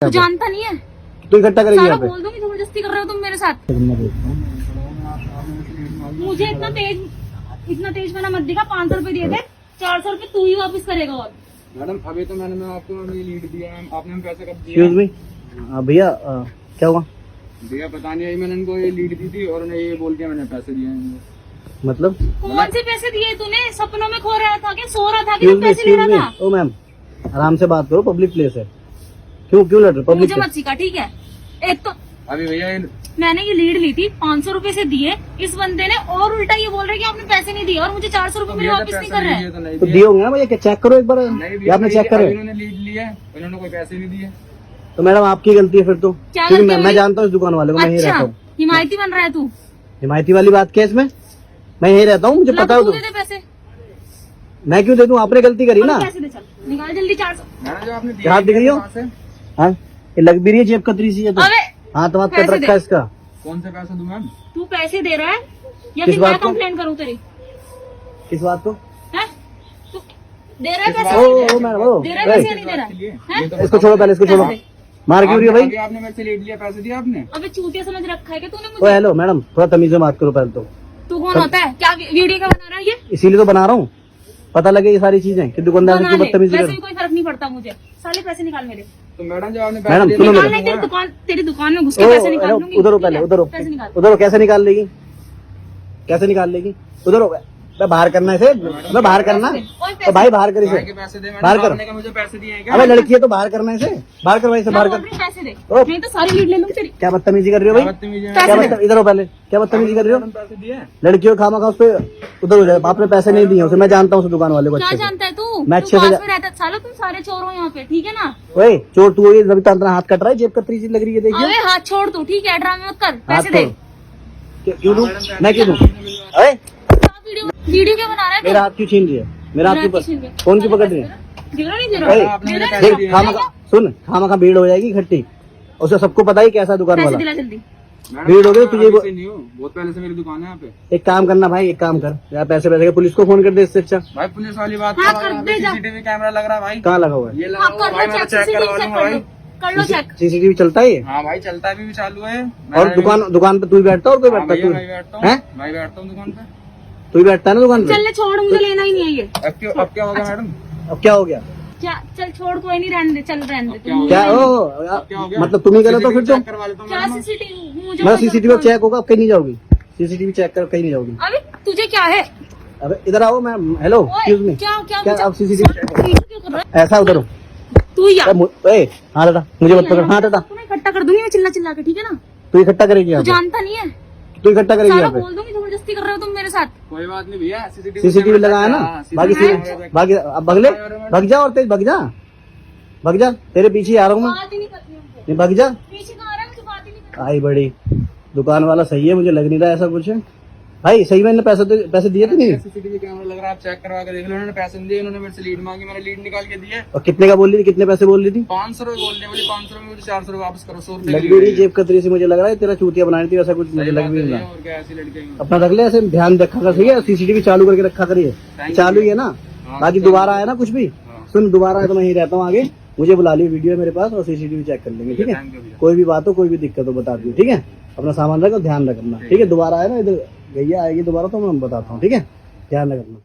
तू जानता नहीं है, तो इकट्ठा करेगी सारा यहाँ पे। बोल दूंगी, जबरदस्ती कर रहे हो तुम मेरे साथ। मुझे इतना तेज मैंने मत दिखा। 500 रुपए दिए थे, 400 रुपए तू ही वापस करेगा। और मैडम अभी तो मैंने आपको लीड दिया है, आपने हम पैसे कब एक्सक्यूज मी भैया, क्या हुआ? भैया पता नहीं, मैंने इनको ये लीड दी थी और उन्हें ये बोल के मैंने पैसे दिए हैं इनको। मतलब कौन से पैसे दिए तूने? सपनों में खो रहा था क्या, सो रहा था कि तू पैसे ले रहा था? ओ मैम, आराम से बात करो, पब्लिक प्लेस है। क्यों लड़ रहे पब्लिक? मुझे मत सिखा, ठीक है? एक तो अभी भैया मैंने ये लीड ली थी, 500 रुपए से दिए। इस बंदे ने और उल्टा ये बोल रहे कि आपने पैसे नहीं दिए और मुझे 400 रुपए मेरे वापस नहीं कर रहे हैं। तो दिए होंगे ना भैया, चेक करो एक बार। आपने चेक करे? इन्होंने लीड लिया है, इन्होंने कोई पैसे नहीं दिए। तो मैडम आपकी गलती है फिर तो, क्या क्योंकि गलती है मैं जानता हूँ इस दुकान वाले को, मैं यही रहता अच्छा, हूँ। हिमायती बन रहा है तू? हिमायती वाली बात क्या है इसमें? मैं यही रहता हूँ, मुझे पता है। तू दे दे पैसे। मैं क्यों दे दूँ? आपने गलती करी ना। पैसे दे, चल निकाल जल्दी 400। मैंने जो आपने क्या हाथ दिख रही हो? हाँ, ये लग भी रही है जेब कतरी सी है तो। अबे हाँ, तो पैसे कट रखा दे। है इसका। कौन से पैसे दूं मैम? तू पैसे दे रहा है या किस फिर मैं बात को? कंप्लेंट करूँ तेरी? किस बात को? हैं? तू दे रहा है पैसे? ओ मैडम, ओ दे रहा है पैसे या नहीं दे रहा है? हैं? इसको छोड़ो पहले, इसको छोड़ो। पैसे दे। मार क्यों रही हो भाई? अभी आपने मेरे से लीड लिया, पैसे दिए आपने? अबे चूतिया समझ रखा है क्या तूने ओ मुझे? हेलो मैडम, थोड़ा तमीज से बात करो पहले तो। तू कौन होता है? क्या वीडियो क्या बना रहा है ये? इसीलिए तो बना रहा हूँ, पता लगे ये सारी चीजें कि दुकानदार से बना क्यों ले, बदतमीजी वैसे कर। भी कोई फर्क नहीं पड़ता मुझे। साले पैसे निकाल मेरे। तो मैडम जब आपने मैडम, पैसे सुनो दिए, मेरे। निकाल नहीं, तेरी दुकान में घुस के ओ, पैसे निकाल लूंगी। उधर हो ठीक पहले, है? उधर हो, पैसे निकाल। उधर हो। कैसे निकाल लेगी? कैसे निकाल लेगी? उधर हो। मैं बाहर करना है इसे, मैं बाहर करना। ओए तो पैसे। भाई बाहर कर इसे, भाई के पैसे दे। बाहर मैडम कर। आपने क्या मुझे पैसे दिए हैं क्या? अबे लड़की है तो बाहर करना है इसे, बाहर करवाई इसे, मैं बाहर बोल कर। रही हूँ पैसे दे, ओ। नहीं तो सारी लीड ले लूंगी तेरी। क्या बदतमीजी कर रही हो भाई? बदतमीजी है। पैसे क्या दे। इधर हो पहले, क्या बदतमीजी कर रही हो? पैसे दिए? लड़की हो खामा खा उस पे उधर हो जाए। आपने पैसे नहीं दिए उसे, मैं जानता हूँ उस दुकान वाले को क्या अच्छे से। जानता है तू? मैं तू अच्छे से पास में रहता है। साला तुम सारे चोर हो यहाँ पे, ठीक है ना? ओए चोर तू, ये रवि तांत्रा हाथ कट रहा है, जेब कतरी सी लग रही है, देखिए। अबे हाथ छोड़ तू, ठीक है? ड्रामे मत कर, हाथ पैसे दे। छोड़। क्यों दूं? मैं क्यों दूं? अरे वीडियो क्या बना रहा है तू? मेरा हाथ क्यों छीन रही है? मेरा हाथ मेरा क्यों हाथ छीन रही है। फोन क्यों पकड़ रही है? दे रहा नहीं दे ओए, रहा? आपने दे मुझे रहा पैसे नहीं? दिए। खामा खा सुन, खामा खा भीड़ हो जाएगी इकट्ठी, उसे सबको पता ही कैसा दुकान पैसे वाला। दिला जल्दी। मैडम, भीड़ हो गई तुझे। अभी से नहीं हूँ, बहुत पहले से मेरी दुकान है यहाँ पे। एक काम करना भाई, एक काम कर यार, पैसे के पुलिस को फोन कर दे इससे अच्छा। भाई पुलिस वाली बात हाँ, कर, कर दे जा। सीसीटीवी कैमरा लग रहा है भाई। कहाँ लगा हुआ है? ये लगा हाँ, हुआ है कर भाई, लो मैं चेक, चेक करवा चेक लूंगा कर भाई। लो, कर लो चेक। सीसीटीवी चलता है ये? हाँ भाई चलता भी चालू है। और मैंने दुकान पे तू ही बैठता है और कोई हाँ बैठता भैया, है? मैं बैठता तू है? हूँ, मैं बैठता हूँ दुकान पे। तू ही बैठता है ना दुकान पे? चल ले छोड़, मुझे लेना ही नहीं है ये। अब क्या होगा मैडम? अब क्या हो गया? क्या चल छोड़, कोई नहीं, रहने दे, चल रहने दे। क्या हो क्या मुझे ओ क्या हो गया? मतलब तुम ही गलत हो फिर तो? चेक करवा लेता हूँ क्या मैडम। सीसीटीवी? मुझे मैं कोई सीसीटीवी जरूरत चेक होगा, अब कहीं नहीं जाओगी। सीसीटीवी चेक कर, कहीं नहीं जाओगी। नहीं। अबे तुझे क्या है? अबे इधर आओ मैम, हेलो एक्सक्यूज मी। क्या क्या क्या मुझे- आप सीसीटीवी चेक करो? वीडियो क्यों कर रहा ऐसा उधर हो। है तू? यार हाँ दादा, मुझे मत पकड़। हाँ दादा, तुम्हें इकट्ठा कर दूंगी मैं, चिल्ला चिल्ला के, ठीक है ना? तू इकट्ठा करेगी यहाँ तू पे, जानता नहीं है, तू इकट्ठा करेगी सारा यहाँ पे। बोल दूंगी, जबरदस्ती कर रहे हो तुम मेरे साथ। कोई बात नहीं भैया, सीसीटीवी लगाया ना, बाकी बाकी अब भगले, भग जा और तेज भग जा, भग जा, तेरे पीछे आ रहा हूँ मैं। बात ही नहीं करती हमसे। नहीं भग जा। पीछे कहाँ आ रहा है, मुझे बात ही नहीं करती। आई बड़ी दुकान वाला सही है, मुझे लग नहीं रहा ऐसा कुछ है भाई। सही में पैसे दिए थे नहीं? सीसीटीवी कैमरा लग रहा है, आप चेक करवा के देख लो। उन्होंने पैसे नहीं दिए, उन्होंने मेरे से लीड मांगी, मैंने लीड निकाल के दिए। और कितने का बोल रही थी, कितने पैसे बोल रही थी? 500 रुपए बोल रहे, मुझे 500 रुपए, मुझे 400 रुपए वापस करो। 100 रुपए लग भी रही जेब कतरी से, मुझे लग रहा है तेरा चूतिया बनानी थी, वैसा कुछ मुझे लग भी नहीं रहा। और क्या ऐसी लड़कियां हैं? अपना रख ले, ऐसे ध्यान रखा कर, ठीक है? सीसीटीवी चालू करके रखा करिए, चालू ही है ना? बाकी दोबारा आया ना कुछ भी, सुन दोबारा आया तो मैं यही रहता हूँ आगे, मुझे बुला लियो, वीडियो है मेरे पास और सीसीटीवी चेक कर लेंगे, ठीक है? थैंक यू भैया। कोई भी बात हो, कोई भी दिक्कत हो बता दियो, ठीक है? अपना सामान रखो, ध्यान रखना, ठीक है? दोबारा आए ना इधर, गैया आएगी दोबारा तो मैं बताता हूँ, ठीक है? ध्यान रखना।